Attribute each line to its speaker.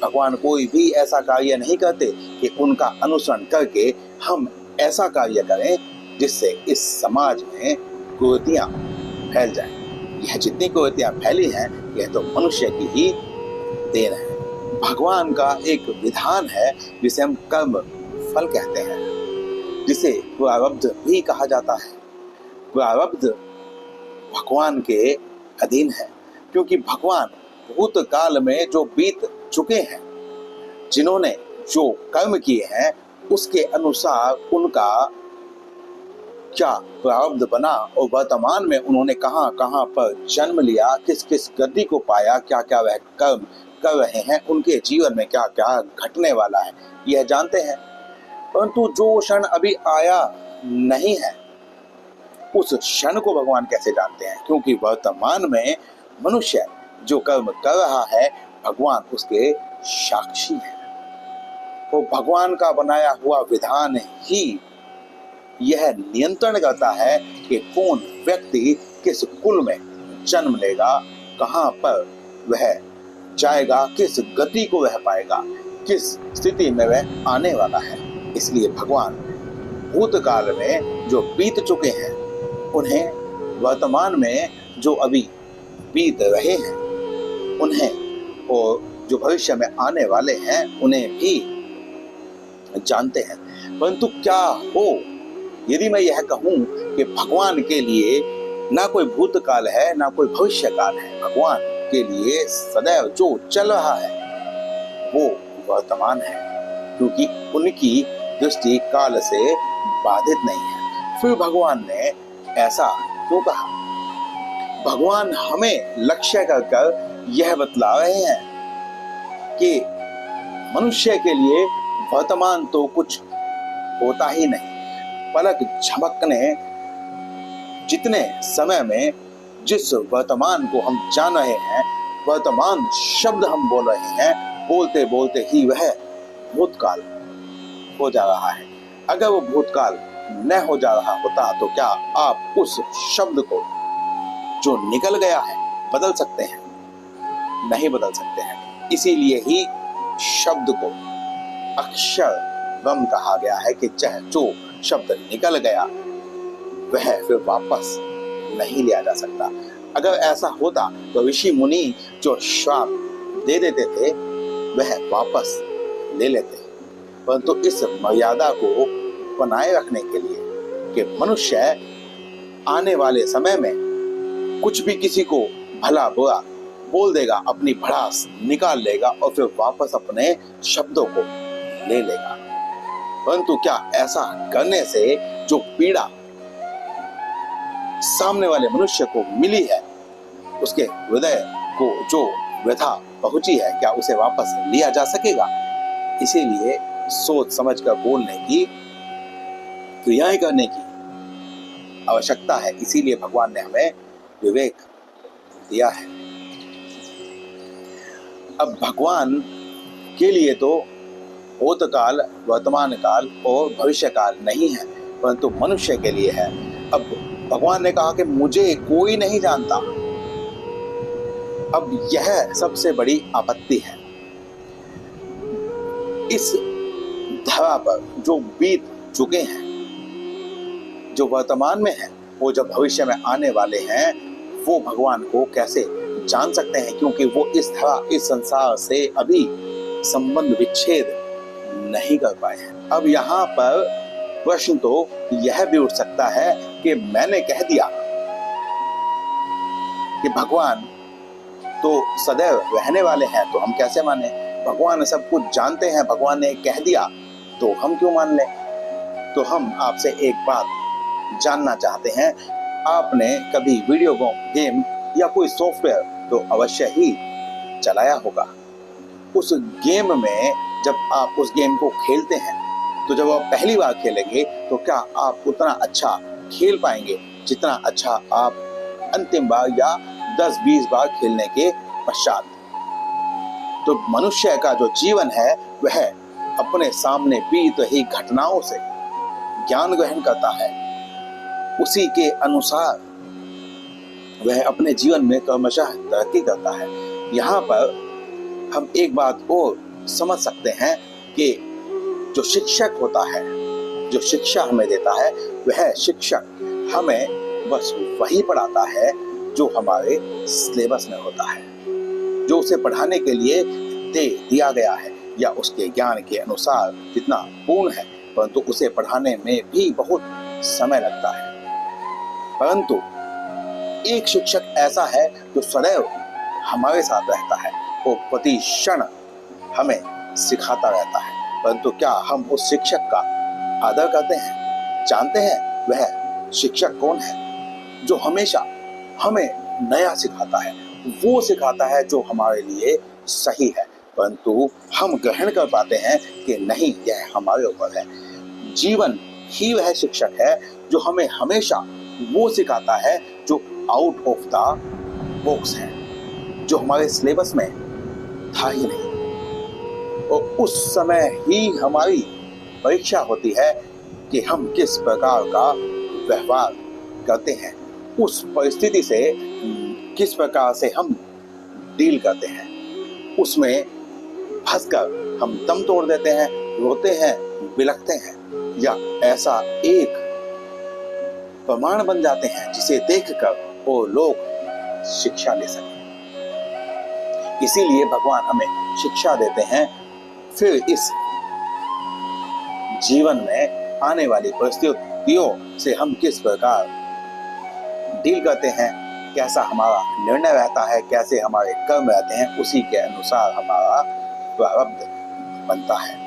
Speaker 1: भगवान कोई भी ऐसा कार्य नहीं करते कि उनका अनुसरण करके हम ऐसा कार्य करें जिससे इस समाज में कुरीतियां फैल जाएं। यह जितनी कुरीतियां फैली हैं यह तो मनुष्य की ही देन है। भगवान का एक विधान है जिसे हम कर्म फल कहते हैं, जिसे प्रारब्ध भी कहा जाता है। प्रारब्ध भगवान के अधीन है, क्योंकि भगवान भूतकाल में जो बीत चुके हैं, जिन्होंने जो कर्म किए हैं उसके अनुसार उनका क्या प्रारब्ध बना और वर्तमान में उन्होंने कहां कहां पर जन्म लिया, किस किस गति को पाया, क्या क्या वह कर्म कर रहे हैं, उनके जीवन में क्या क्या घटने वाला है, यह जानते हैं। परंतु जो क्षण अभी आया नहीं है उस क्षण को भगवान कैसे जानते हैं? क्योंकि वर्तमान में मनुष्य जो कर्म कर रहा है भगवान उसके साक्षी है। तो भगवान का बनाया हुआ विधान ही यह नियंत्रण करता है कि कौन व्यक्ति किस कुल में जन्म लेगा, कहां पर वह जाएगा, किस गति को वह पाएगा, किस स्थिति में वह आने वाला है। इसलिए भगवान भूतकाल में जो बीत चुके हैं उन्हें, वर्तमान में जो अभी बीत रहे हैं उन्हें, और जो भविष्य में आने वाले हैं उन्हें भी जानते हैं। परंतु क्या हो यदि मैं यह कहूं कि भगवान के लिए ना कोई भूतकाल है ना कोई भविष्य काल है, भगवान के लिए सदैव जो चल रहा है वो वर्तमान है, क्योंकि उनकी दृष्टि काल से बाधित नहीं है। फिर भगवान ने ऐसा क्यों कहा? भगवान हमें लक्ष्य कर यह बतला रहे हैं कि मनुष्य के लिए वर्तमान तो कुछ होता ही नहीं। पलक झपकने जितने समय में जिस वर्तमान को हम जान रहे हैं, वर्तमान शब्द हम बोल रहे हैं, बोलते बोलते ही वह भूतकाल हो जा रहा है। अगर वो भूतकाल न हो जा रहा होता तो क्या आप उस शब्द को जो निकल गया है बदल सकते हैं? नहीं बदल सकते हैं। इसीलिए ही शब्द को अक्षर ब्रह्म कहा गया है कि चाहे जो शब्द निकल गया वह फिर वापस नहीं लिया जा सकता। अगर ऐसा होता तो ऋषि मुनि जो श्राप दे देते थे वह वापस ले लेते, परंतु इस मर्यादा को बनाए रखने के लिए कि मनुष्य आने वाले समय में कुछ भी किसी को भला बुरा बोल देगा, अपनी भड़ास निकाल लेगा और फिर वापस अपने शब्दों को ले लेगा। परंतु क्या ऐसा करने से जो पीड़ा सामने वाले मनुष्य को मिली है, उसके हृदय को जो व्यथा पहुंची है, क्या उसे वापस लिया जा सकेगा? इसीलिए सोच समझ कर बोलने की, क्रियाएं करने की आवश्यकता है। इसीलिए भगवान ने हमें विवेक दिया है। अब भगवान के लिए तो भूतकाल, वर्तमान काल और भविष्य काल नहीं है, परंतु मनुष्य के लिए है। अब भगवान ने कहा कि मुझे कोई नहीं जानता। अब यह सबसे बड़ी आपत्ति है। इस धरा पर जो बीत चुके हैं, जो वर्तमान में है, वो जब भविष्य में आने वाले हैं, वो भगवान को कैसे जान सकते हैं? क्योंकि वो इस धरा, इस संसार से अभी संबंध विच्छेद नहीं कर पाए हैं। अब यहाँ पर प्रश्न तो यह भी उठ सकता है कि मैंने कह दिया कि भगवान तो सदैव रहने वाले हैं, तो हम कैसे माने? भगवान सब कुछ जानते हैं, भगवान ने कह दिया तो हम क्यों मान लें? तो हम आपसे एक बात जानना चाहते हैं। आपने कभी वीडियो गेम या कोई सॉफ्टवेयर तो अवश्य ही चलाया होगा। उस गेम में जब आप उस गेम को खेलते हैं तो जब आप पहली बार खेलेंगे तो क्या आप उतना अच्छा खेल पाएंगे जितना अच्छा आप अंतिम बार या 10-20 बार खेलने के पश्चात? तो मनुष्य का जो जीवन है वह अपने सामने बीत रही घटनाओं से ज्ञान ग्रहण करता है, उसी के अनुसार वह अपने जीवन में क्रमशः तरक्की करता है। यहाँ पर हम एक बात और समझ सकते हैं कि जो शिक्षक होता है, जो शिक्षा हमें देता है, वह शिक्षक हमें बस वही पढ़ाता है जो हमारे सिलेबस में होता है, जो उसे पढ़ाने के लिए दे दिया गया है या उसके ज्ञान के अनुसार जितना पूर्ण है, परंतु उसे पढ़ाने में भी बहुत समय लगता है। परंतु एक शिक्षक ऐसा है जो सदैव हमारे साथ रहता है, वो प्रति क्षण हमें सिखाता रहता है। परंतु क्या हम उस शिक्षक का आदर करते हैं? जानते हैं वह शिक्षक कौन है? जो हमेशा हमें नया सिखाता है, वो सिखाता है जो हमारे लिए सही है, परंतु हम ग्रहण कर पाते हैं कि नहीं, यह हमारे ऊपर है। जीवन ही वह शिक्षक है जो हमें हमेशा वो सिखाता है जो आउट ऑफ द बॉक्स है, जो हमारे सिलेबस में था ही नहीं। और उस समय ही हमारी परीक्षा होती है कि हम किस प्रकार का व्यवहार करते हैं, उस परिस्थिति से किस प्रकार से हम डील करते हैं। उसमें फंसकर हम दम तोड़ देते हैं, रोते हैं, बिलखते हैं, या ऐसा एक प्रमाण बन जाते हैं जिसे देखकर वो लोग शिक्षा ले सकें। इसीलिए भगवान हमें शिक्षा देते हैं, फिर इस जीवन में आने वाली परिस्थितियों से हम किस प्रकार डील करते हैं, कैसा हमारा निर्णय रहता है, कैसे हमारे कर्म रहते हैं, उसी के अनुसार हमारा प्रारब्ध बनता है।